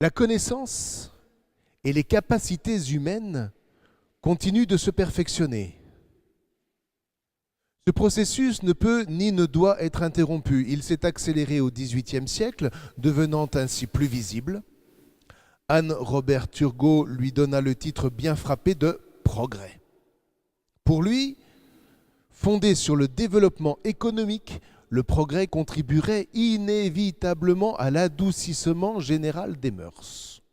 La connaissance et les capacités humaines continuent de se perfectionner. Ce processus ne peut ni ne doit être interrompu. Il s'est accéléré au XVIIIe siècle, devenant ainsi plus visible. Anne-Robert Turgot lui donna le titre bien frappé de progrès. Pour lui, fondé sur le développement économique, le progrès contribuerait inévitablement à l'adoucissement général des mœurs.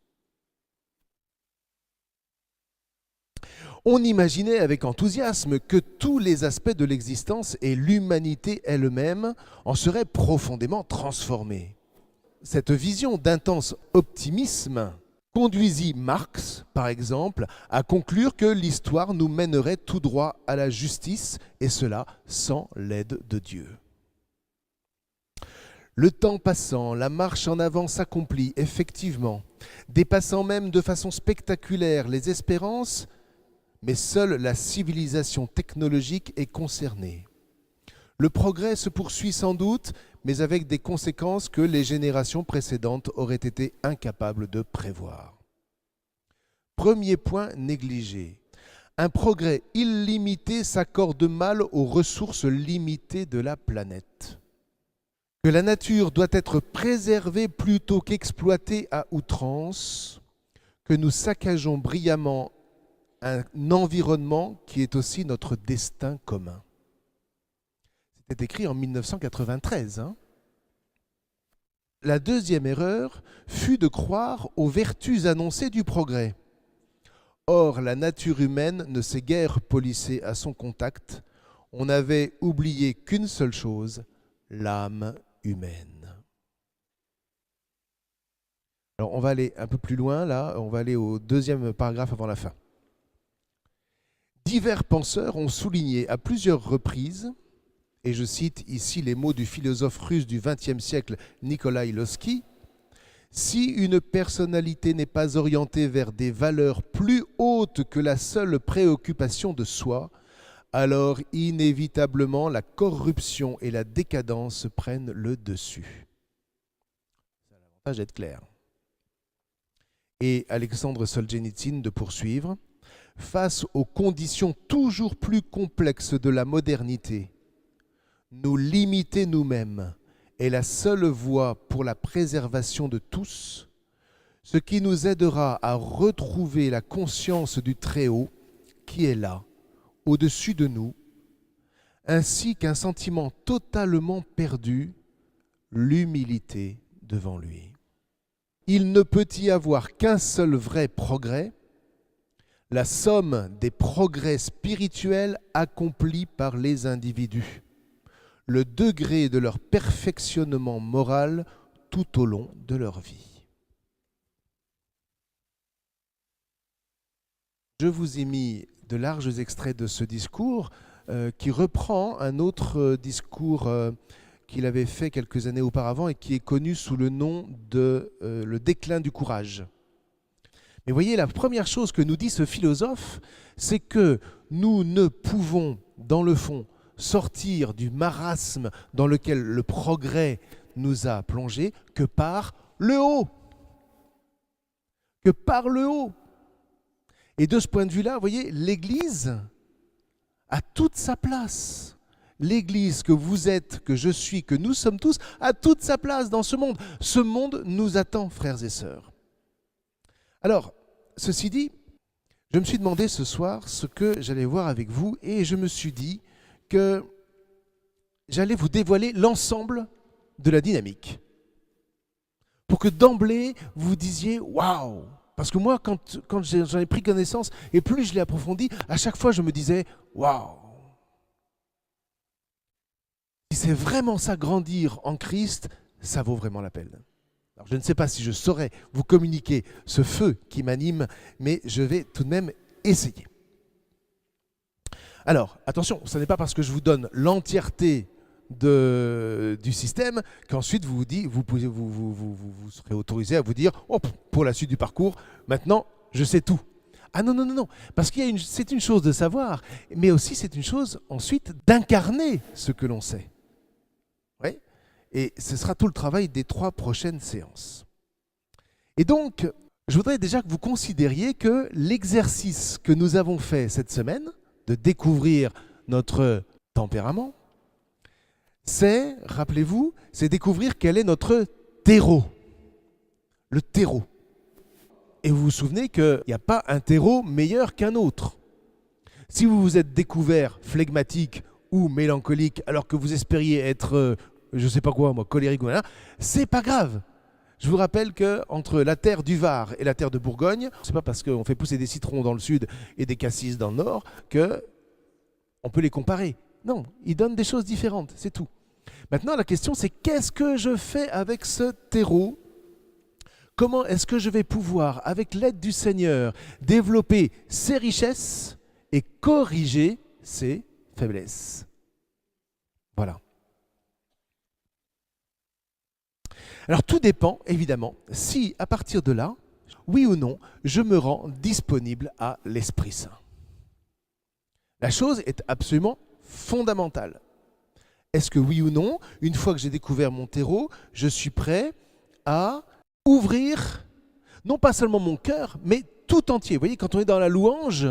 On imaginait avec enthousiasme que tous les aspects de l'existence et l'humanité elle-même en seraient profondément transformés. Cette vision d'intense optimisme conduisit Marx, par exemple, à conclure que l'histoire nous mènerait tout droit à la justice, et cela sans l'aide de Dieu. Le temps passant, la marche en avant s'accomplit effectivement, dépassant même de façon spectaculaire les espérances, mais seule la civilisation technologique est concernée. Le progrès se poursuit sans doute, mais avec des conséquences que les générations précédentes auraient été incapables de prévoir. Premier point négligé. Un progrès illimité s'accorde mal aux ressources limitées de la planète. Que la nature doit être préservée plutôt qu'exploitée à outrance, que nous saccageons brillamment un environnement qui est aussi notre destin commun. C'était écrit en 1993. La deuxième erreur fut de croire aux vertus annoncées du progrès. Or, la nature humaine ne s'est guère polissée à son contact. On n'avait oublié qu'une seule chose, l'âme humaine. Alors, on va aller un peu plus loin, là. On va aller au deuxième paragraphe avant la fin. Divers penseurs ont souligné à plusieurs reprises, et je cite ici les mots du philosophe russe du XXe siècle Nikolaï Lossky, « Si une personnalité n'est pas orientée vers des valeurs plus hautes que la seule préoccupation de soi, alors inévitablement la corruption et la décadence prennent le dessus. » C'est l'avantage d'être clair. Et Alexandre Solzhenitsyn de poursuivre. Face aux conditions toujours plus complexes de la modernité, nous limiter nous-mêmes est la seule voie pour la préservation de tous, ce qui nous aidera à retrouver la conscience du Très-Haut qui est là, au-dessus de nous, ainsi qu'un sentiment totalement perdu, l'humilité devant lui. Il ne peut y avoir qu'un seul vrai progrès, la somme des progrès spirituels accomplis par les individus, le degré de leur perfectionnement moral tout au long de leur vie. Je vous ai mis de larges extraits de ce discours qui reprend un autre discours qu'il avait fait quelques années auparavant et qui est connu sous le nom de Le déclin du courage. Mais voyez, la première chose que nous dit ce philosophe, c'est que nous ne pouvons, dans le fond, sortir du marasme dans lequel le progrès nous a plongés que par le haut. Que par le haut. Et de ce point de vue-là, vous voyez, l'Église a toute sa place. L'Église que vous êtes, que je suis, que nous sommes tous, a toute sa place dans ce monde. Ce monde nous attend, frères et sœurs. Alors, ceci dit, je me suis demandé ce soir ce que j'allais voir avec vous et je me suis dit que j'allais vous dévoiler l'ensemble de la dynamique. Pour que d'emblée, vous disiez « Waouh !» Parce que moi, quand j'en ai pris connaissance, et plus je l'ai approfondi, à chaque fois, je me disais « Waouh !» Si c'est vraiment ça, grandir en Christ, ça vaut vraiment la peine. Alors, je ne sais pas si je saurais vous communiquer ce feu qui m'anime, mais je vais tout de même essayer. Alors, attention, ce n'est pas parce que je vous donne l'entièreté du système qu'ensuite vous serez autorisé à vous dire « Oh, pour la suite du parcours, maintenant, je sais tout ». Ah non, non, non, non, parce que c'est une chose de savoir, mais aussi c'est une chose ensuite d'incarner ce que l'on sait. Oui. Et ce sera tout le travail des 3 prochaines séances. Et donc, je voudrais déjà que vous considériez que l'exercice que nous avons fait cette semaine, de découvrir notre tempérament, c'est, rappelez-vous, c'est découvrir quel est notre terreau. Le terreau. Et vous vous souvenez qu'il n'y a pas un terreau meilleur qu'un autre. Si vous vous êtes découvert flegmatique ou mélancolique alors que vous espériez être, je ne sais pas quoi, moi, colérique ou rien, c'est pas grave. Je vous rappelle qu'entre la terre du Var et la terre de Bourgogne, c'est pas parce qu'on fait pousser des citrons dans le sud et des cassis dans le nord qu'on peut les comparer. Non, ils donnent des choses différentes, c'est tout. Maintenant, la question, c'est qu'est-ce que je fais avec ce terreau ? Comment est-ce que je vais pouvoir, avec l'aide du Seigneur, développer ses richesses et corriger ses faiblesses ? Voilà. Alors tout dépend, évidemment, si à partir de là, oui ou non, je me rends disponible à l'Esprit Saint. La chose est absolument fondamentale. Est-ce que oui ou non, une fois que j'ai découvert mon terreau, je suis prêt à ouvrir, non pas seulement mon cœur, mais tout entier. Vous voyez, quand on est dans la louange,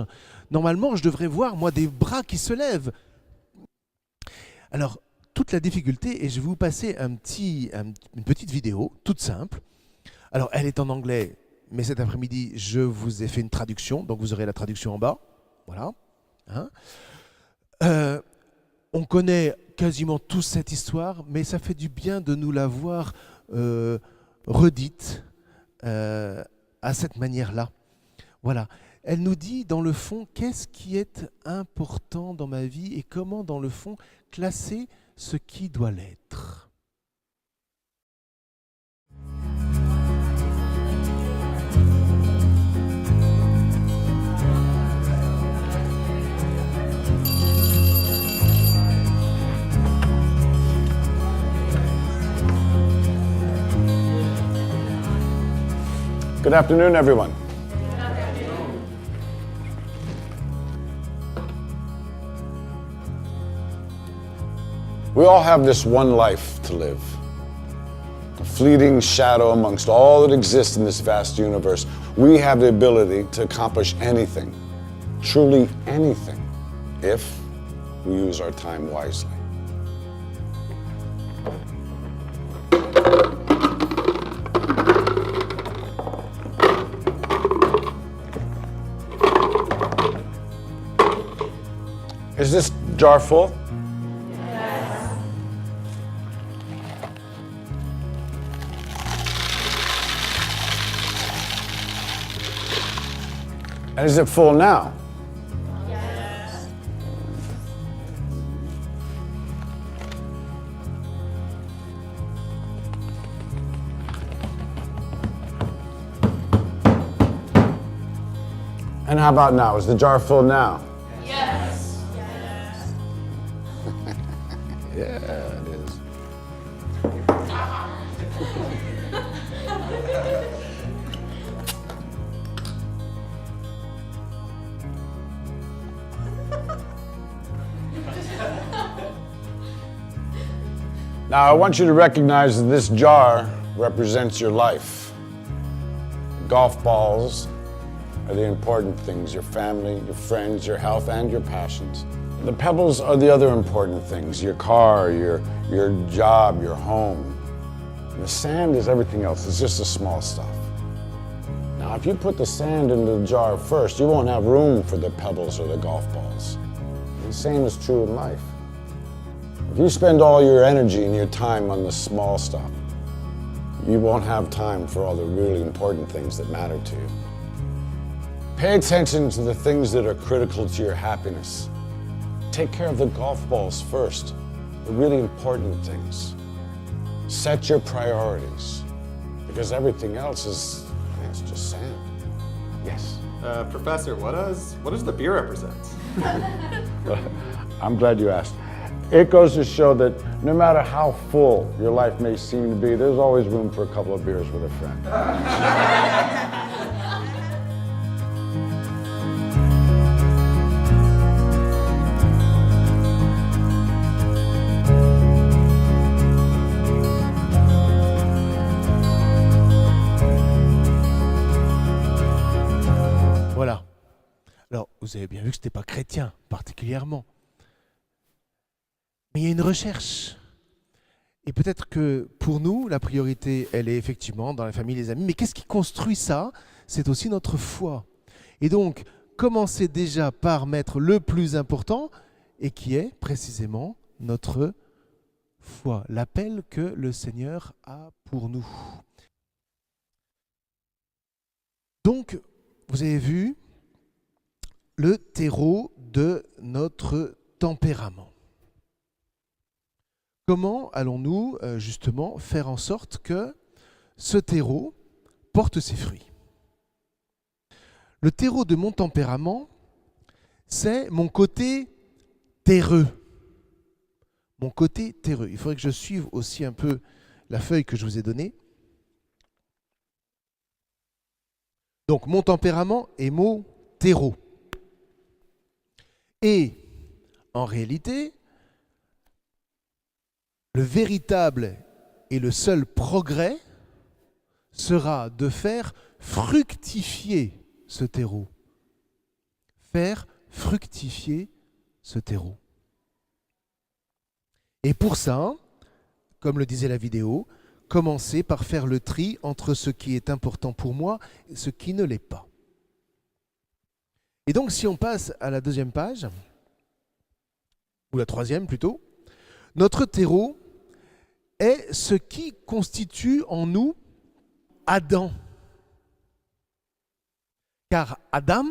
normalement, je devrais voir, moi, des bras qui se lèvent. Alors, toute la difficulté, et je vais vous passer une petite vidéo, toute simple. Alors, elle est en anglais, mais cet après-midi, je vous ai fait une traduction, donc vous aurez la traduction en bas. Voilà. Hein, on connaît quasiment tous cette histoire, mais ça fait du bien de nous la voir redite à cette manière-là. Voilà. Elle nous dit, dans le fond, qu'est-ce qui est important dans ma vie et comment, dans le fond, classer ce qui doit l'être. Good afternoon, everyone. We all have this one life to live, a fleeting shadow amongst all that exists in this vast universe. We have the ability to accomplish anything, truly anything, if we use our time wisely. Is this jar full? Yes. And is it full now? Yes. And how about now? Is the jar full now? Yeah, it is. Now, I want you to recognize that this jar represents your life. Golf balls are the important things, your family, your friends, your health, and your passions. The pebbles are the other important things, your car, your job, your home. The sand is everything else, it's just the small stuff. Now, if you put the sand into the jar first, you won't have room for the pebbles or the golf balls. The same is true in life. If you spend all your energy and your time on the small stuff, you won't have time for all the really important things that matter to you. Pay attention to the things that are critical to your happiness. Take care of the golf balls first, the really important things. Set your priorities, because everything else is just sand. Yes? Professor, what does the beer represent? I'm glad you asked. It goes to show that no matter how full your life may seem to be, there's always room for a couple of beers with a friend. vous avez bien vu que ce n'était pas chrétien particulièrement. Mais il y a une recherche. Et peut-être que pour nous, la priorité, elle est effectivement dans la famille, les amis. Mais qu'est-ce qui construit ça? C'est aussi notre foi. Et donc, commencez déjà par mettre le plus important, et qui est précisément notre foi, l'appel que le Seigneur a pour nous. Donc, vous avez vu le terreau de notre tempérament. Comment allons-nous justement faire en sorte que ce terreau porte ses fruits? Le terreau de mon tempérament, c'est mon côté terreux. Mon côté terreux. Il faudrait que je suive aussi un peu la feuille que je vous ai donnée. Donc, mon tempérament est mon terreau. Et, en réalité, le véritable et le seul progrès sera de faire fructifier ce terreau. Faire fructifier ce terreau. Et pour ça, comme le disait la vidéo, commencer par faire le tri entre ce qui est important pour moi et ce qui ne l'est pas. Et donc, si on passe à la deuxième page, ou la troisième plutôt, notre terreau est ce qui constitue en nous Adam. Car Adam,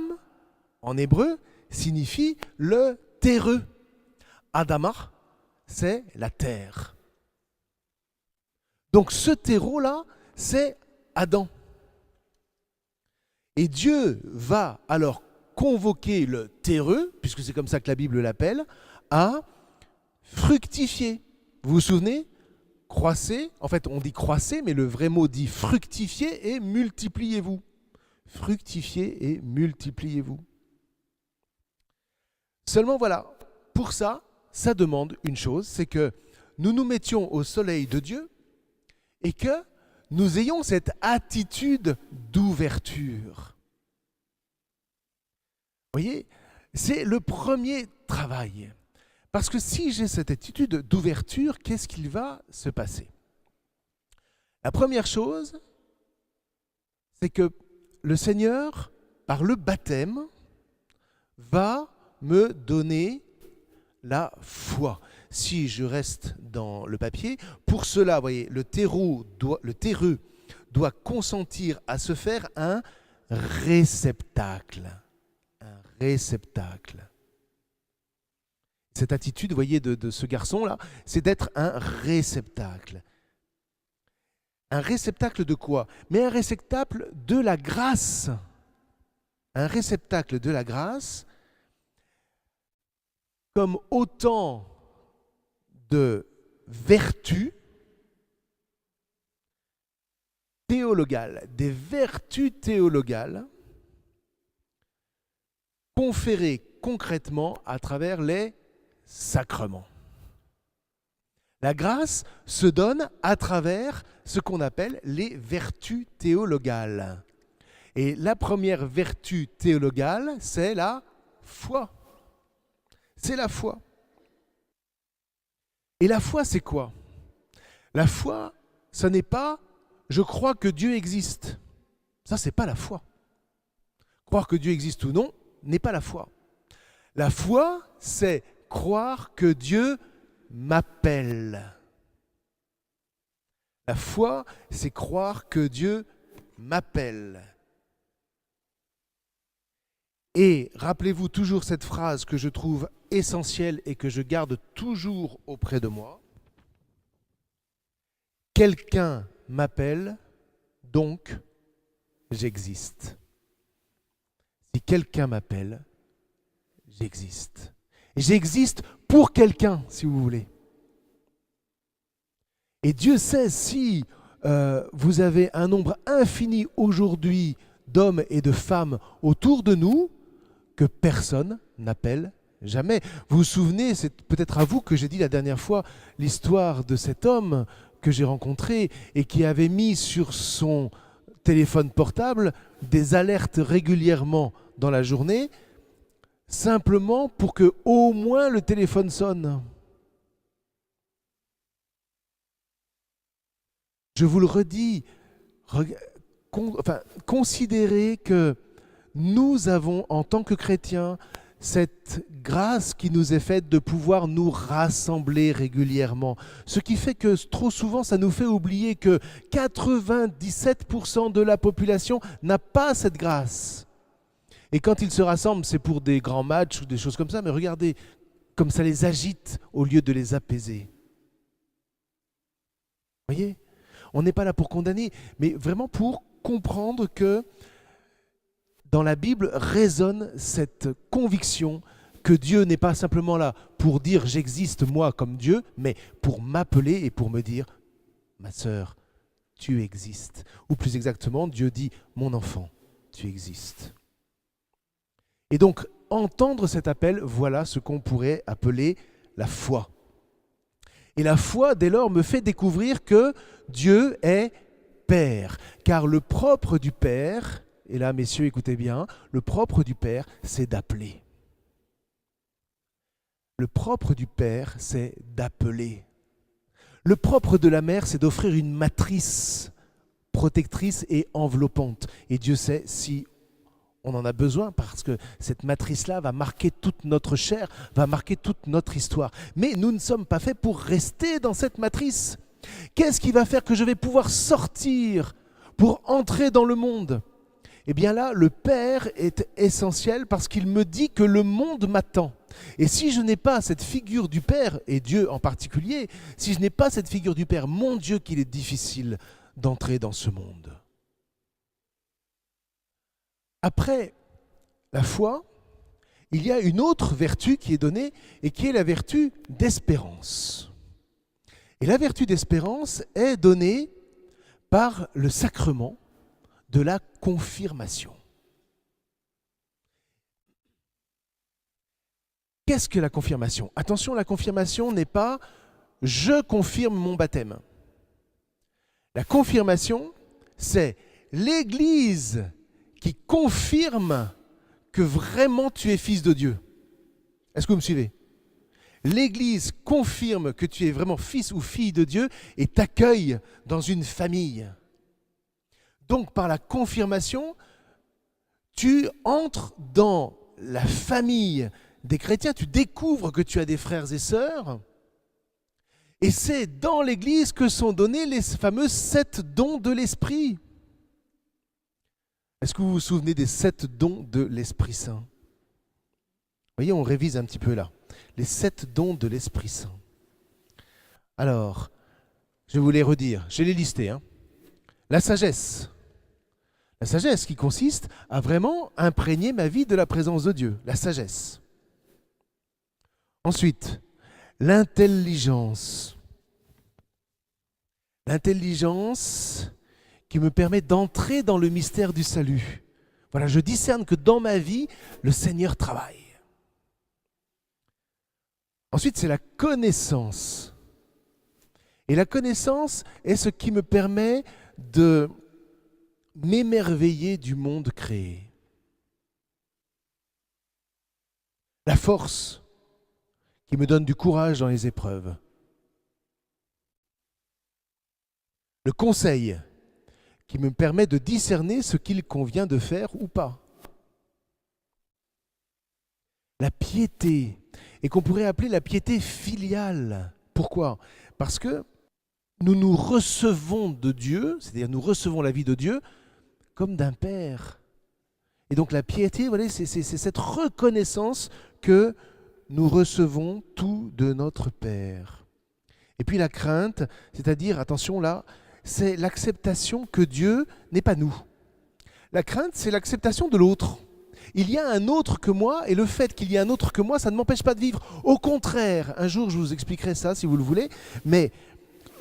en hébreu, signifie le terreux. Adama, c'est la terre. Donc ce terreau-là, c'est Adam. Et Dieu va alors convoquer le terreux, puisque c'est comme ça que la Bible l'appelle, à fructifier. Vous vous souvenez? Croissez, en fait on dit croissez, mais le vrai mot dit fructifiez et multipliez-vous. Fructifiez et multipliez-vous. Seulement voilà, pour ça, ça demande une chose, c'est que nous nous mettions au soleil de Dieu et que nous ayons cette attitude d'ouverture. Vous voyez, c'est le premier travail. Parce que si j'ai cette attitude d'ouverture, qu'est-ce qu'il va se passer? La première chose, c'est que le Seigneur, par le baptême, va me donner la foi. Si je reste dans le papier, pour cela, vous voyez, le terreux doit consentir à se faire un réceptacle. Un réceptacle. Cette attitude, vous voyez, de ce garçon-là, c'est d'être un réceptacle. Un réceptacle de quoi? Mais un réceptacle de la grâce. Un réceptacle de la grâce, comme autant de vertus théologales, des vertus théologales conférées concrètement à travers les sacrements. La grâce se donne à travers ce qu'on appelle les vertus théologales. Et la première vertu théologale, c'est la foi. C'est la foi. Et la foi, c'est quoi? La foi, ce n'est pas « je crois que Dieu existe ». Ça, c'est pas la foi. Croire que Dieu existe ou non n'est pas la foi. La foi, c'est croire que Dieu m'appelle. La foi, c'est croire que Dieu m'appelle. Et rappelez-vous toujours cette phrase que je trouve essentielle et que je garde toujours auprès de moi. Quelqu'un m'appelle, donc j'existe. Si quelqu'un m'appelle, j'existe. Et j'existe pour quelqu'un, si vous voulez. Et Dieu sait si vous avez un nombre infini aujourd'hui d'hommes et de femmes autour de nous que personne n'appelle jamais. Vous vous souvenez, c'est peut-être à vous que j'ai dit la dernière fois l'histoire de cet homme que j'ai rencontré et qui avait mis sur son téléphone portable des alertes régulièrement dans la journée simplement pour que au moins le téléphone sonne. Je vous le redis, considérez que nous avons, en tant que chrétiens, cette grâce qui nous est faite de pouvoir nous rassembler régulièrement. Ce qui fait que trop souvent, ça nous fait oublier que 97% de la population n'a pas cette grâce. Et quand ils se rassemblent, c'est pour des grands matchs ou des choses comme ça, mais regardez comme ça les agite au lieu de les apaiser. Vous voyez ? On n'est pas là pour condamner, mais vraiment pour comprendre que dans la Bible résonne cette conviction que Dieu n'est pas simplement là pour dire j'existe moi comme Dieu, mais pour m'appeler et pour me dire ma sœur, tu existes. Ou plus exactement, Dieu dit mon enfant, tu existes. Et donc entendre cet appel, voilà ce qu'on pourrait appeler la foi. Et la foi, dès lors, me fait découvrir que Dieu est Père. Car le propre du Père, et là, messieurs, écoutez bien, le propre du Père, c'est d'appeler. Le propre du Père, c'est d'appeler. Le propre de la mère, c'est d'offrir une matrice protectrice et enveloppante. Et Dieu sait si on en a besoin parce que cette matrice-là va marquer toute notre chair, va marquer toute notre histoire. Mais nous ne sommes pas faits pour rester dans cette matrice. Qu'est-ce qui va faire que je vais pouvoir sortir pour entrer dans le monde ? Eh bien là, le Père est essentiel parce qu'il me dit que le monde m'attend. Et si je n'ai pas cette figure du Père, et Dieu en particulier, si je n'ai pas cette figure du Père, mon Dieu qu'il est difficile d'entrer dans ce monde. Après la foi, il y a une autre vertu qui est donnée et qui est la vertu d'espérance. Et la vertu d'espérance est donnée par le sacrement de la confirmation. Qu'est-ce que la confirmation ? Attention, la confirmation n'est pas « je confirme mon baptême ». La confirmation, c'est l'Église qui confirme que vraiment tu es fils de Dieu. Est-ce que vous me suivez ? L'Église confirme que tu es vraiment fils ou fille de Dieu et t'accueille dans une famille. Donc par la confirmation, tu entres dans la famille des chrétiens, tu découvres que tu as des frères et sœurs, et c'est dans l'Église que sont donnés les fameux 7 dons de l'Esprit. Est-ce que vous vous souvenez des 7 dons de l'Esprit Saint ? Vous voyez, on révise un petit peu là. Les 7 dons de l'Esprit Saint. Alors, je vais vous les redire. Je vais les lister. La sagesse. La sagesse qui consiste à vraiment imprégner ma vie de la présence de Dieu. La sagesse. Ensuite, l'intelligence. L'intelligence qui me permet d'entrer dans le mystère du salut. Voilà, je discerne que dans ma vie, le Seigneur travaille. Ensuite, c'est la connaissance. Et la connaissance est ce qui me permet de m'émerveiller du monde créé. La force qui me donne du courage dans les épreuves. Le conseil qui me permet de discerner ce qu'il convient de faire ou pas. La piété, et qu'on pourrait appeler la piété filiale. Pourquoi ? Parce que nous nous recevons de Dieu, c'est-à-dire nous recevons la vie de Dieu comme d'un père. Et donc la piété, voilà, c'est cette reconnaissance que nous recevons tout de notre Père. Et puis la crainte, c'est-à-dire, attention là, c'est l'acceptation que Dieu n'est pas nous. La crainte, c'est l'acceptation de l'autre. Il y a un autre que moi, et le fait qu'il y ait un autre que moi, ça ne m'empêche pas de vivre. Au contraire, un jour je vous expliquerai ça si vous le voulez, mais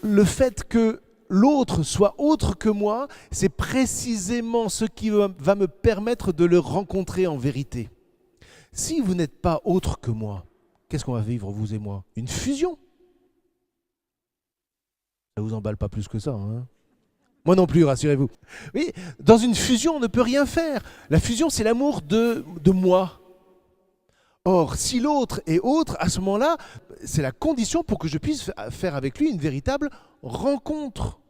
le fait que l'autre soit autre que moi, c'est précisément ce qui va me permettre de le rencontrer en vérité. Si vous n'êtes pas autre que moi, qu'est-ce qu'on va vivre, vous et moi ? Une fusion. Ça ne vous emballe pas plus que ça, hein ? Moi non plus, rassurez-vous. Oui, dans une fusion, on ne peut rien faire. La fusion, c'est l'amour de moi. Or, si l'autre est autre, à ce moment-là, c'est la condition pour que je puisse faire avec lui une véritable rencontre.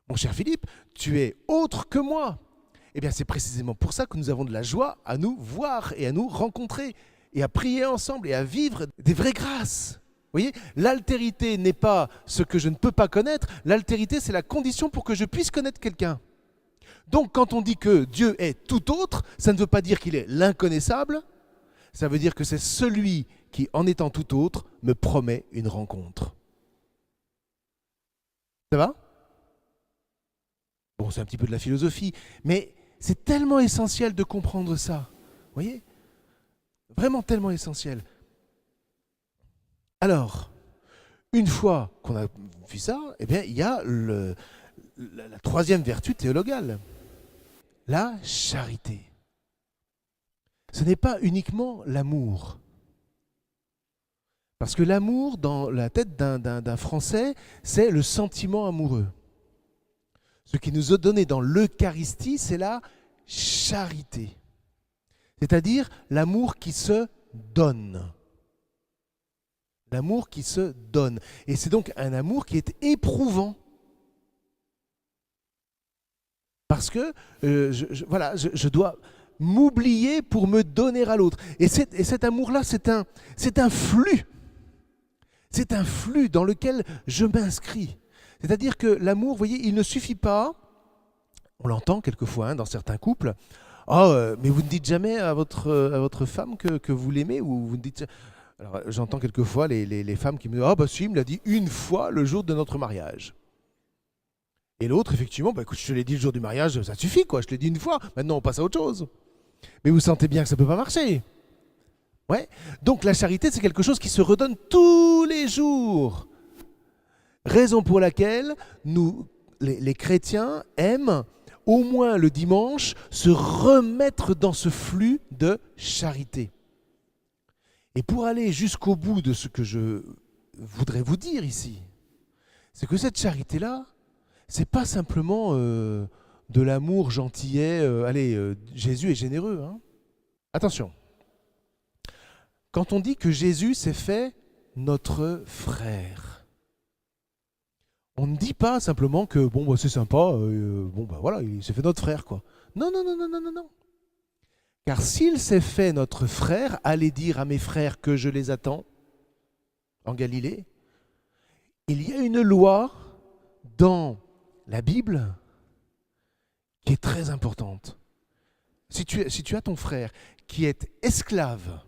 Mon cher Philippe, tu es autre que moi. Eh bien, c'est précisément pour ça que nous avons de la joie à nous voir et à nous rencontrer et à prier ensemble et à vivre des vraies grâces. Vous voyez, l'altérité n'est pas ce que je ne peux pas connaître, l'altérité c'est la condition pour que je puisse connaître quelqu'un. Donc quand on dit que Dieu est tout autre, ça ne veut pas dire qu'il est l'inconnaissable, ça veut dire que c'est celui qui, en étant tout autre, me promet une rencontre. Ça va ? Bon, c'est un petit peu de la philosophie, mais c'est tellement essentiel de comprendre ça. Vous voyez ? Vraiment tellement essentiel. Alors, une fois qu'on a vu ça, eh bien, il y a la troisième vertu théologale, la charité. Ce n'est pas uniquement l'amour. Parce que l'amour, dans la tête d'un Français, c'est le sentiment amoureux. Ce qui nous est donné dans l'Eucharistie, c'est la charité. C'est-à-dire l'amour qui se donne. L'amour qui se donne. Et c'est donc un amour qui est éprouvant. Parce que je dois m'oublier pour me donner à l'autre. Et cet amour-là, c'est un flux. C'est un flux dans lequel je m'inscris. C'est-à-dire que l'amour, vous voyez, il ne suffit pas, on l'entend quelquefois dans certains couples, « Oh, mais vous ne dites jamais à votre femme que vous l'aimez » ou vous ne dites... Alors, j'entends quelquefois les femmes qui me disent « Ah, bah si, il me l'a dit une fois le jour de notre mariage. » Et l'autre, effectivement, bah écoute, je te l'ai dit le jour du mariage, ça suffit quoi, je te l'ai dit une fois, maintenant on passe à autre chose. Mais vous sentez bien que ça ne peut pas marcher. Ouais. Donc la charité, c'est quelque chose qui se redonne tous les jours. Raison pour laquelle nous, les chrétiens, aiment au moins le dimanche se remettre dans ce flux de charité. Et pour aller jusqu'au bout de ce que je voudrais vous dire ici, c'est que cette charité-là, c'est pas simplement de l'amour gentillet, Jésus est généreux. Hein. Attention, quand on dit que Jésus s'est fait notre frère, on ne dit pas simplement que bon bah, c'est sympa, il s'est fait notre frère quoi. Non. Car s'il s'est fait notre frère, allez dire à mes frères que je les attends en Galilée. Il y a une loi dans la Bible qui est très importante. Si tu as ton frère qui est esclave,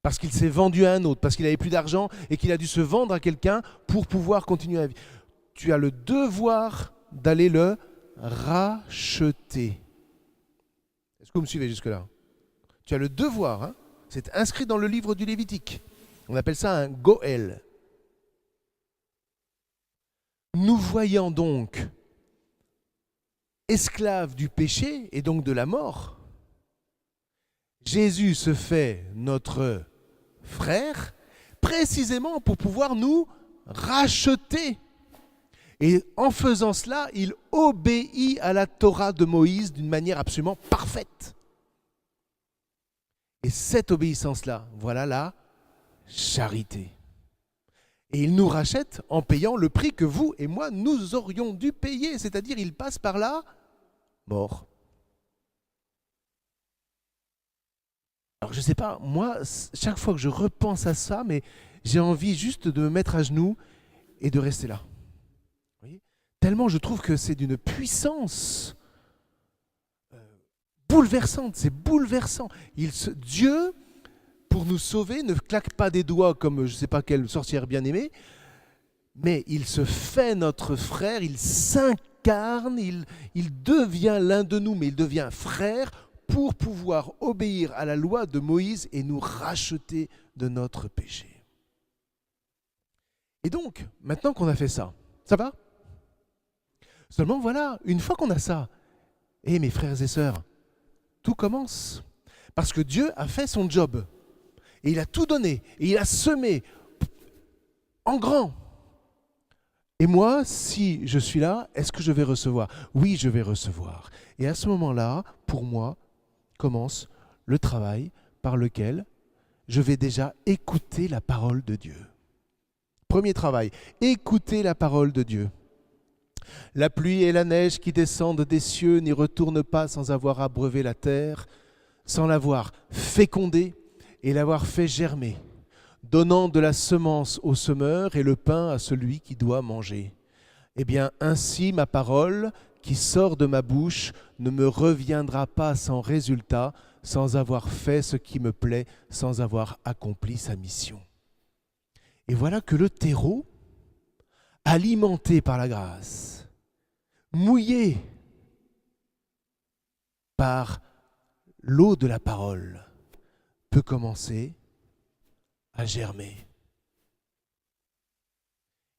parce qu'il s'est vendu à un autre, parce qu'il n'avait plus d'argent et qu'il a dû se vendre à quelqu'un pour pouvoir continuer à vivre, tu as le devoir d'aller le racheter. Est-ce que vous me suivez jusque-là ? Tu as le devoir, hein ? C'est inscrit dans le livre du Lévitique. On appelle ça un goël. Nous voyant donc esclaves du péché et donc de la mort, Jésus se fait notre frère précisément pour pouvoir nous racheter. Et en faisant cela, il obéit à la Torah de Moïse d'une manière absolument parfaite. Et cette obéissance-là, voilà la charité. Et il nous rachète en payant le prix que vous et moi, nous aurions dû payer. C'est-à-dire, il passe par la mort. Alors, je ne sais pas, moi, chaque fois que je repense à ça, mais j'ai envie juste de me mettre à genoux et de rester là. Vous voyez ? Tellement je trouve que c'est d'une puissance bouleversante, c'est bouleversant. Dieu, pour nous sauver, ne claque pas des doigts comme je ne sais pas quelle sorcière bien-aimée, mais il se fait notre frère, il s'incarne, il devient l'un de nous, mais il devient frère pour pouvoir obéir à la loi de Moïse et nous racheter de notre péché. Et donc, maintenant qu'on a fait ça, ça va ? Seulement voilà, une fois qu'on a ça, mes frères et sœurs, tout commence. Parce que Dieu a fait son job. Et il a tout donné. Et il a semé en grand. Et moi, si je suis là, est-ce que je vais recevoir ? Oui, je vais recevoir. Et à ce moment-là, pour moi, commence le travail par lequel je vais déjà écouter la parole de Dieu. Premier travail, écouter la parole de Dieu. La pluie et la neige qui descendent des cieux n'y retournent pas sans avoir abreuvé la terre, sans l'avoir fécondée et l'avoir fait germer, donnant de la semence au semeur et le pain à celui qui doit manger. Eh bien, ainsi ma parole qui sort de ma bouche ne me reviendra pas sans résultat, sans avoir fait ce qui me plaît, sans avoir accompli sa mission. Et voilà que le terreau, alimenté par la grâce, mouillé par l'eau de la parole, peut commencer à germer.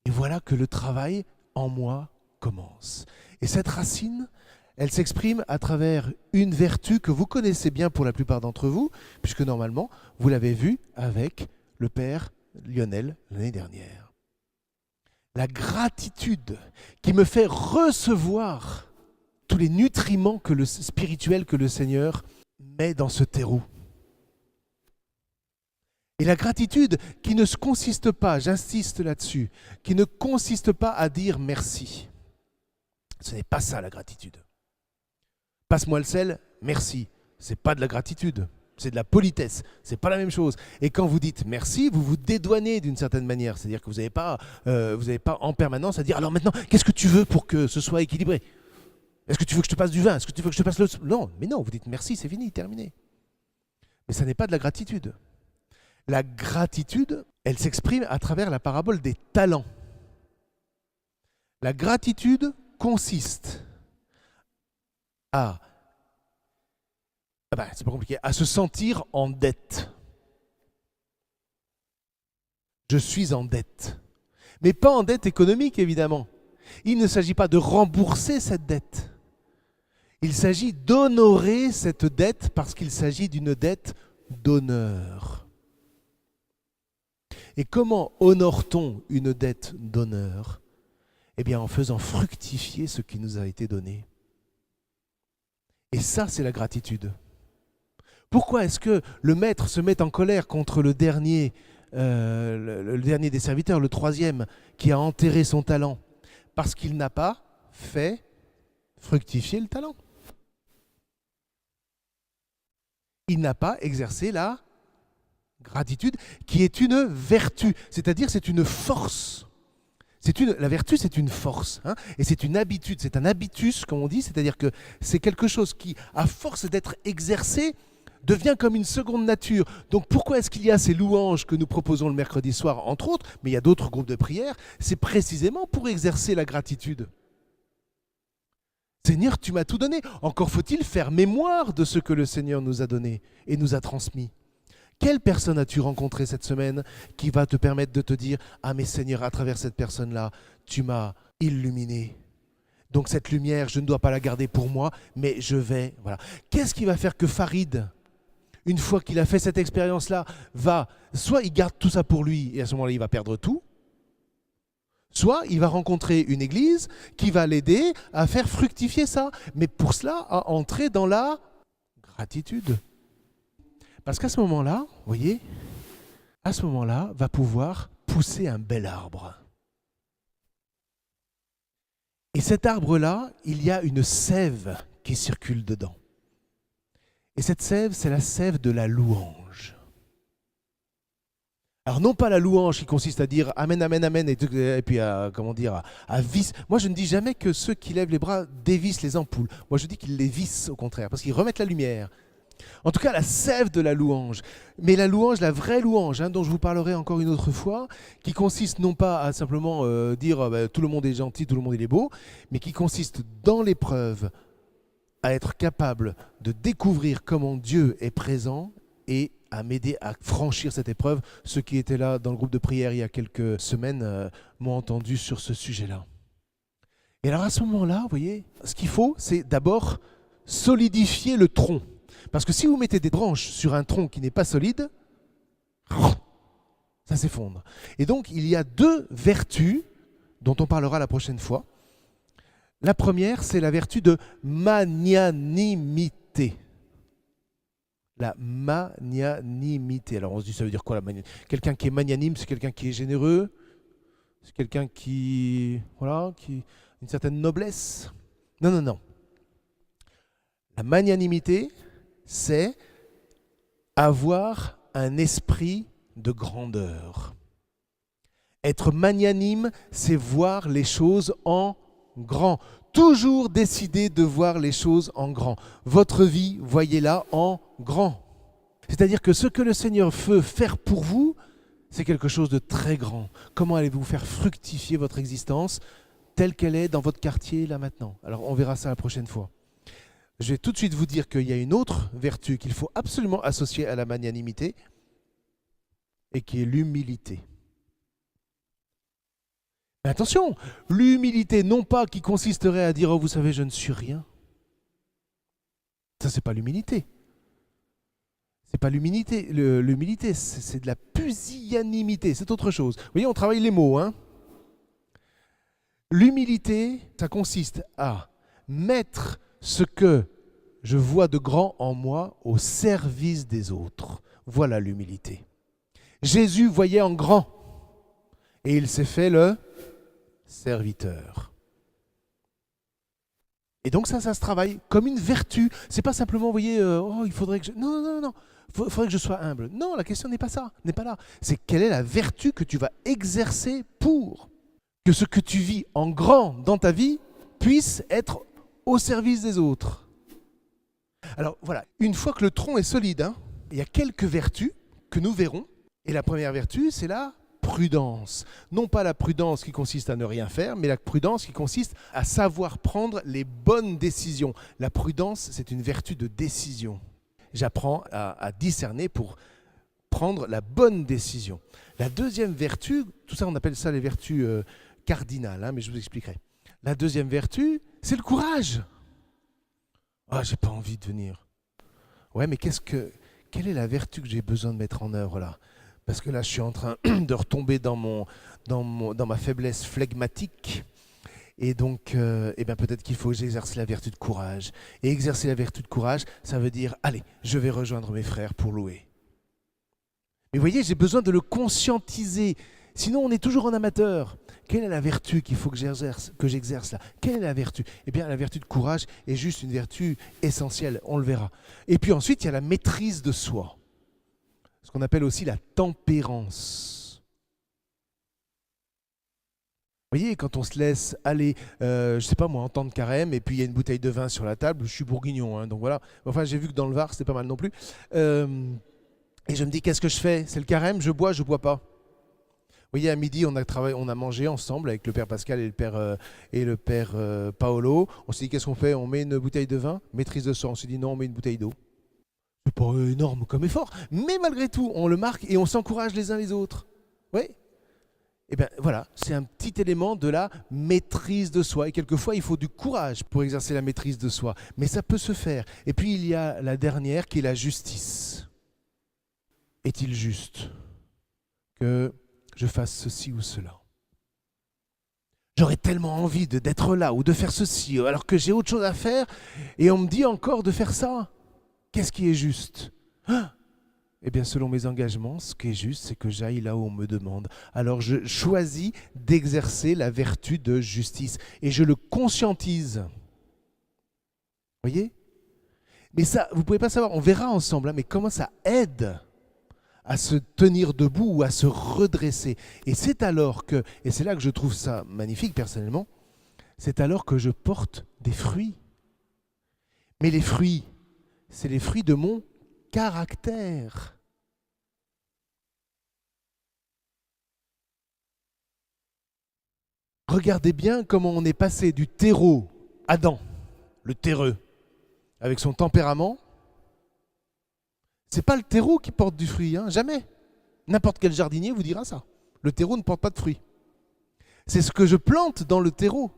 Et voilà que le travail en moi commence. Et cette racine, elle s'exprime à travers une vertu que vous connaissez bien pour la plupart d'entre vous, puisque normalement, vous l'avez vu avec le père Lionel l'année dernière. La gratitude qui me fait recevoir tous les nutriments spirituels que le Seigneur met dans ce terreau. Et la gratitude qui ne consiste pas, j'insiste là-dessus, qui ne consiste pas à dire merci. Ce n'est pas ça la gratitude. Passe-moi le sel, merci. Ce n'est pas de la gratitude, c'est de la politesse. Ce n'est pas la même chose. Et quand vous dites merci, vous vous dédouanez d'une certaine manière. C'est-à-dire que vous n'avez pas en permanence à dire alors maintenant, qu'est-ce que tu veux pour que ce soit équilibré ? Est-ce que tu veux que je te passe du vin ? Est-ce que tu veux que je te passe le... Non, mais non, vous dites merci, c'est fini, terminé. Mais ça n'est pas de la gratitude. La gratitude, elle s'exprime à travers la parabole des talents. La gratitude consiste c'est pas compliqué, à se sentir en dette. Je suis en dette. Mais pas en dette économique, évidemment. Il ne s'agit pas de rembourser cette dette. Il s'agit d'honorer cette dette parce qu'il s'agit d'une dette d'honneur. Et comment honore-t-on une dette d'honneur ? Eh bien, en faisant fructifier ce qui nous a été donné. Et ça, c'est la gratitude. Pourquoi est-ce que le maître se met en colère contre le dernier des serviteurs, le troisième, qui a enterré son talent ? Parce qu'il n'a pas fait fructifier le talent. Il n'a pas exercé la gratitude, qui est une vertu, c'est-à-dire c'est une force. La vertu, c'est une force, et c'est une habitude, c'est un habitus, comme on dit, c'est-à-dire que c'est quelque chose qui, à force d'être exercé, devient comme une seconde nature. Donc pourquoi est-ce qu'il y a ces louanges que nous proposons le mercredi soir, entre autres, mais il y a d'autres groupes de prière, c'est précisément pour exercer la gratitude. Seigneur, tu m'as tout donné, encore faut-il faire mémoire de ce que le Seigneur nous a donné et nous a transmis. Quelle personne as-tu rencontré cette semaine qui va te permettre de te dire « Ah mais Seigneur, à travers cette personne-là, tu m'as illuminé. Donc cette lumière, je ne dois pas la garder pour moi, mais je vais... » Voilà. Qu'est-ce qui va faire que Farid, une fois qu'il a fait cette expérience-là, soit il garde tout ça pour lui et à ce moment-là, il va perdre tout, soit il va rencontrer une église qui va l'aider à faire fructifier ça. Mais pour cela, à entrer dans la gratitude. Parce qu'à ce moment-là, vous voyez, à ce moment-là, va pouvoir pousser un bel arbre. Et cet arbre-là, il y a une sève qui circule dedans. Et cette sève, c'est la sève de la louange. Alors non pas la louange qui consiste à dire Amen, Amen, Amen, et puis à vis. Moi je ne dis jamais que ceux qui lèvent les bras dévissent les ampoules. Moi je dis qu'ils les vissent au contraire, parce qu'ils remettent la lumière. En tout cas, la sève de la louange. Mais la louange, la vraie louange, dont je vous parlerai encore une autre fois, qui consiste non pas à simplement dire tout le monde est gentil, tout le monde il est beau, mais qui consiste dans l'épreuve à être capable de découvrir comment Dieu est présent et à m'aider à franchir cette épreuve. Ceux qui étaient là dans le groupe de prière il y a quelques semaines m'ont entendu sur ce sujet-là. Et alors à ce moment-là, vous voyez, ce qu'il faut, c'est d'abord solidifier le tronc. Parce que si vous mettez des branches sur un tronc qui n'est pas solide, ça s'effondre. Et donc, il y a deux vertus dont on parlera la prochaine fois. La première, c'est la vertu de magnanimité. La magnanimité. Alors on se dit, ça veut dire quoi la magnanimité? Quelqu'un qui est magnanime, c'est quelqu'un qui est généreux, c'est quelqu'un qui a une certaine noblesse. Non, non, non. La magnanimité, c'est avoir un esprit de grandeur. Être magnanime, c'est voir les choses en grand. Toujours décider de voir les choses en grand. Votre vie, voyez-la en grand. C'est-à-dire que ce que le Seigneur veut faire pour vous, c'est quelque chose de très grand. Comment allez-vous faire fructifier votre existence telle qu'elle est dans votre quartier là maintenant? Alors on verra ça la prochaine fois. Je vais tout de suite vous dire qu'il y a une autre vertu qu'il faut absolument associer à la magnanimité et qui est l'humilité. Mais attention, l'humilité non pas qui consisterait à dire « Oh, vous savez, je ne suis rien ». Ça, c'est pas l'humilité. C'est pas l'humilité. L'humilité, c'est de la pusillanimité, c'est autre chose. Vous voyez, on travaille les mots. Hein. L'humilité, ça consiste à mettre ce que je vois de grand en moi au service des autres. Voilà l'humilité. Jésus voyait en grand et il s'est fait le serviteur. Et donc ça se travaille comme une vertu. C'est pas simplement, vous voyez, il faudrait que je... Non, non, non, non. Il faudrait que je sois humble. Non, la question n'est pas ça, n'est pas là. C'est quelle est la vertu que tu vas exercer pour que ce que tu vis en grand dans ta vie puisse être au service des autres. Alors voilà, une fois que le tronc est solide, hein, il y a quelques vertus que nous verrons. Et la première vertu, c'est la prudence. Non pas la prudence qui consiste à ne rien faire, mais la prudence qui consiste à savoir prendre les bonnes décisions. La prudence, c'est une vertu de décision. J'apprends à discerner pour prendre la bonne décision. La deuxième vertu, tout ça on appelle ça les vertus cardinales, hein, mais je vous expliquerai. La deuxième vertu, c'est le courage. Ah, j'ai pas envie de venir. Ouais, mais quelle est la vertu que j'ai besoin de mettre en œuvre là? Parce que là, je suis en train de retomber dans ma faiblesse flegmatique. Et donc, peut-être qu'il faut que j'exerce la vertu de courage. Et exercer la vertu de courage, ça veut dire, allez, je vais rejoindre mes frères pour louer. Mais vous voyez, j'ai besoin de le conscientiser. Sinon, on est toujours en amateur. Quelle est la vertu qu'il faut que j'exerce là? Quelle est la vertu? Eh bien, la vertu de courage est juste une vertu essentielle, on le verra. Et puis ensuite, il y a la maîtrise de soi. Ce qu'on appelle aussi la tempérance. Vous voyez, quand on se laisse aller, je ne sais pas moi, en temps de carême, et puis il y a une bouteille de vin sur la table, je suis bourguignon, hein, donc voilà. Enfin, j'ai vu que dans le Var, c'était pas mal non plus. Et je me dis, qu'est-ce que je fais? C'est le carême, je bois pas. Vous voyez, à midi, on a mangé ensemble avec le père Pascal et le père Paolo. On s'est dit, qu'est-ce qu'on fait? On met une bouteille de vin, maîtrise de soi. On s'est dit, non, on met une bouteille d'eau. C'est pas énorme comme effort, mais malgré tout, on le marque et on s'encourage les uns les autres. Oui. Et bien voilà, c'est un petit élément de la maîtrise de soi. Et quelquefois, il faut du courage pour exercer la maîtrise de soi. Mais ça peut se faire. Et puis, il y a la dernière qui est la justice. Est-il juste que je fasse ceci ou cela? J'aurais tellement envie d'être là ou de faire ceci, alors que j'ai autre chose à faire, et on me dit encore de faire ça. Qu'est-ce qui est juste? Eh bien, selon mes engagements, ce qui est juste, c'est que j'aille là où on me demande. Alors, je choisis d'exercer la vertu de justice, et je le conscientise. Vous voyez? Mais ça, vous ne pouvez pas savoir, on verra ensemble, hein, mais comment ça aide à se tenir debout ou à se redresser. Et c'est alors que, et c'est là que je trouve ça magnifique personnellement, c'est alors que je porte des fruits. Mais les fruits, c'est les fruits de mon caractère. Regardez bien comment on est passé du terreau, Adam, le terreux, avec son tempérament. C'est pas le terreau qui porte du fruit, hein, jamais. N'importe quel jardinier vous dira ça. Le terreau ne porte pas de fruits. C'est ce que je plante dans le terreau.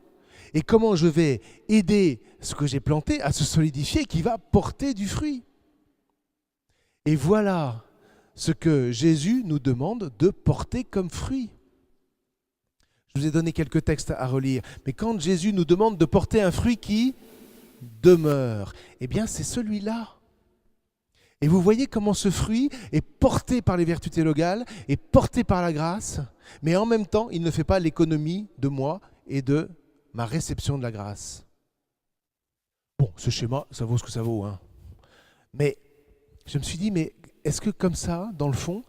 Et comment je vais aider ce que j'ai planté à se solidifier qui va porter du fruit. Et voilà ce que Jésus nous demande de porter comme fruit. Je vous ai donné quelques textes à relire. Mais quand Jésus nous demande de porter un fruit qui demeure, eh bien c'est celui-là. Et vous voyez comment ce fruit est porté par les vertus théologales, est porté par la grâce, mais en même temps, il ne fait pas l'économie de moi et de ma réception de la grâce. Bon, ce schéma, ça vaut ce que ça vaut, hein. Mais je me suis dit, mais est-ce que comme ça, dans le fond,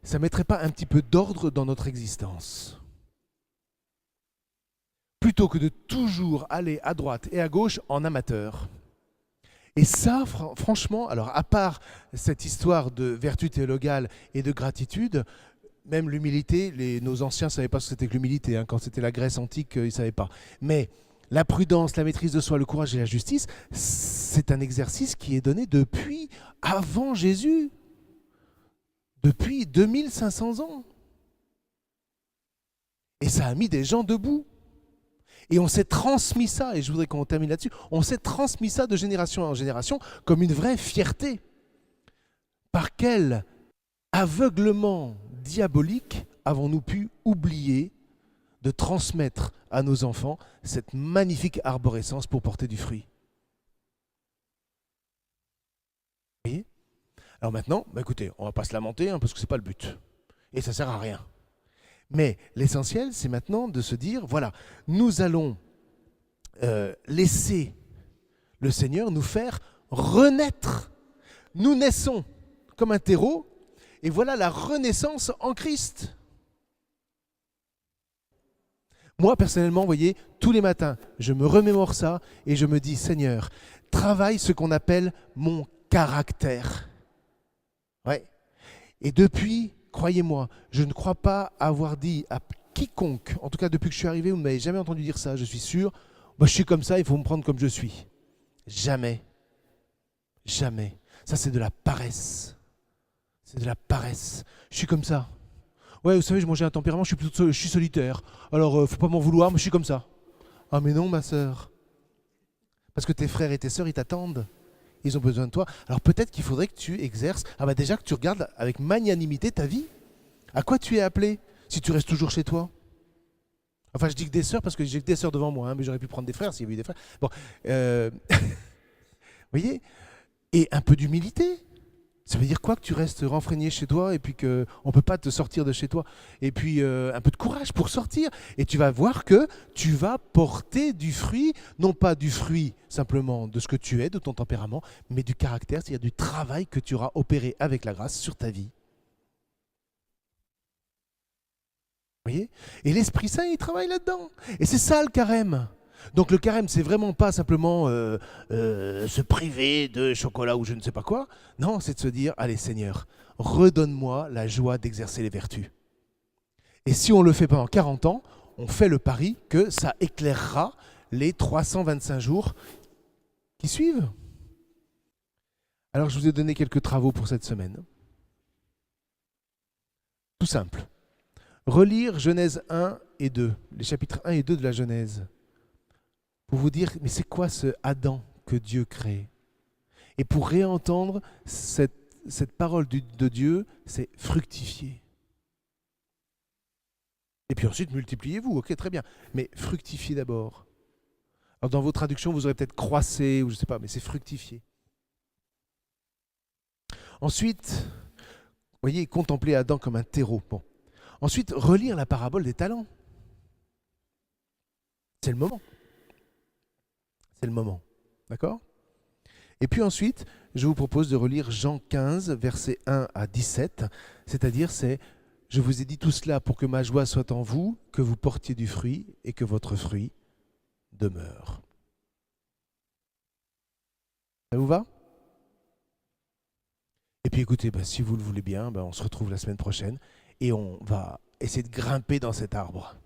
ça ne mettrait pas un petit peu d'ordre dans notre existence ? Plutôt que de toujours aller à droite et à gauche en amateur. Et ça, franchement, alors à part cette histoire de vertu théologale et de gratitude, même l'humilité, nos anciens ne savaient pas ce que c'était que l'humilité, hein, quand c'était la Grèce antique, ils ne savaient pas. Mais la prudence, la maîtrise de soi, le courage et la justice, c'est un exercice qui est donné depuis avant Jésus, depuis 2500 ans. Et ça a mis des gens debout. Et on s'est transmis ça, et je voudrais qu'on termine là-dessus, on s'est transmis ça de génération en génération comme une vraie fierté. Par quel aveuglement diabolique avons-nous pu oublier de transmettre à nos enfants cette magnifique arborescence pour porter du fruit ? Vous voyez ? Alors maintenant, écoutez, on ne va pas se lamenter, hein, parce que ce n'est pas le but. Et ça ne sert à rien. Mais l'essentiel, c'est maintenant de se dire, voilà, nous allons laisser le Seigneur nous faire renaître. Nous naissons comme un terreau, et voilà la renaissance en Christ. Moi, personnellement, vous voyez, tous les matins, je me remémore ça, et je me dis, Seigneur, travaille ce qu'on appelle mon caractère. Ouais. Et depuis... Croyez-moi, je ne crois pas avoir dit à quiconque, en tout cas depuis que je suis arrivé, vous ne m'avez jamais entendu dire ça, je suis sûr, je suis comme ça, il faut me prendre comme je suis. Jamais. Jamais. Ça, c'est de la paresse. C'est de la paresse. Je suis comme ça. Ouais, vous savez, j'ai un tempérament, je suis solitaire. Alors, faut pas m'en vouloir, mais je suis comme ça. Ah mais non, ma sœur. Parce que tes frères et tes sœurs, ils t'attendent. Ils ont besoin de toi. Alors peut-être qu'il faudrait que tu exerces, déjà que tu regardes avec magnanimité ta vie. À quoi tu es appelé si tu restes toujours chez toi ? Enfin, je dis que des sœurs parce que j'ai que des sœurs devant moi, hein, mais j'aurais pu prendre des frères s'il y avait eu des frères. Bon, vous voyez ? Et un peu d'humilité. Ça veut dire quoi que tu restes renfrogné chez toi et puis qu'on ne peut pas te sortir de chez toi ? Et puis un peu de courage pour sortir. Et tu vas voir que tu vas porter du fruit, non pas du fruit simplement de ce que tu es, de ton tempérament, mais du caractère, c'est-à-dire du travail que tu auras opéré avec la grâce sur ta vie. Vous voyez ? Et l'Esprit Saint, il travaille là-dedans. Et c'est ça le carême. Donc le carême, c'est vraiment pas simplement se priver de chocolat ou je ne sais pas quoi. Non, c'est de se dire, allez Seigneur, redonne-moi la joie d'exercer les vertus. Et si on le fait pendant 40 ans, on fait le pari que ça éclairera les 325 jours qui suivent. Alors je vous ai donné quelques travaux pour cette semaine. Tout simple. Relire Genèse 1 et 2, les chapitres 1 et 2 de la Genèse. Pour vous dire, mais c'est quoi ce Adam que Dieu crée ? Et pour réentendre cette parole de Dieu, c'est fructifier. Et puis ensuite, multipliez-vous, ok, très bien. Mais fructifiez d'abord. Alors dans vos traductions, vous aurez peut-être croissé, ou je ne sais pas, mais c'est fructifier. Ensuite, vous voyez, contempler Adam comme un terreau. Bon. Ensuite, relire la parabole des talents. C'est le moment. C'est le moment. D'accord ? Et puis ensuite, je vous propose de relire Jean 15, versets 1 à 17. C'est-à-dire, je vous ai dit tout cela pour que ma joie soit en vous, que vous portiez du fruit et que votre fruit demeure. Ça vous va ? Et puis écoutez, si vous le voulez bien, on se retrouve la semaine prochaine et on va essayer de grimper dans cet arbre.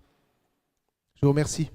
Je vous remercie.